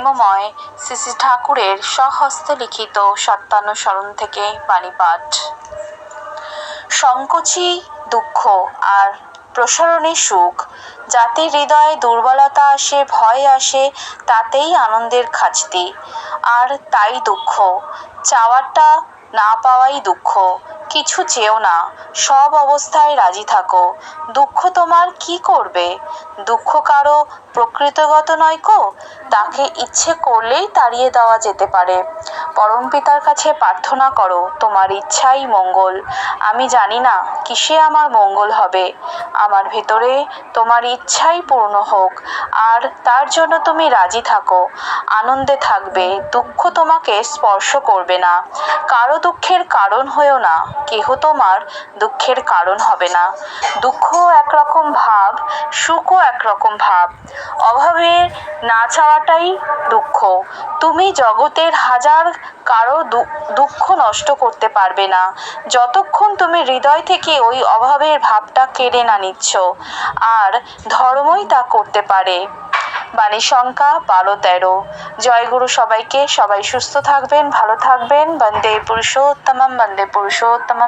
প্রেমময় শ্রী শ্রী ঠাকুরের স্বহস্তে লিখিত সত্যানুসরণ থেকে বাণীপাঠ। সংকোচই দুঃখ আর প্রসারণে সুখ। জাতির হৃদয়ে দুর্বলতা আসে, ভয় আসে, তাতেই আনন্দের খাজতি। আর তাই দুঃখ, চাওয়াটা না পাওয়াই দুঃখ। কিছু চেও না, সব অবস্থায় রাজি থাকো। দুঃখ তোমার কি করবে? দুঃখ কারো প্রকৃতিগত নয় কো, তাকে ইচ্ছে করলেই তাড়িয়ে দেওয়া যেতে পারে। পরমপিতার কাছে প্রার্থনা করো, তোমার ইচ্ছাই মঙ্গল। আমি জানি না কিসে আমার মঙ্গল হবে, আমার ভেতরে তোমার ইচ্ছাই পূর্ণ হোক, আর তার জন্য তুমি রাজি থাকো, আনন্দে থাকবে। দুঃখ তোমাকে স্পর্শ করবে না। কারো দুঃখের কারণ হয়েও না, কেহ তোমার দুঃখের কারণ হবে না। দুঃখ একরকম ভাব, সুখও একরকম ভাব। অভাবের না চাওয়াটাই দুঃখ। তুমি জগতের হাজার কারো দুঃখ নষ্ট করতে পারবে না, যতক্ষণ তুমি হৃদয় থেকে ওই অভাবের ভাবটা কেড়ে না নিচ্ছ। আর ধর্মই তা করতে পারে। বাণী সংখ্যা 12-13। জয়গুরু সবাইকে। সবাই সুস্থ থাকবেন, ভালো থাকবেন। বন্দে পুরুষোত্তমম, বন্দে পুরুষোত্তমম।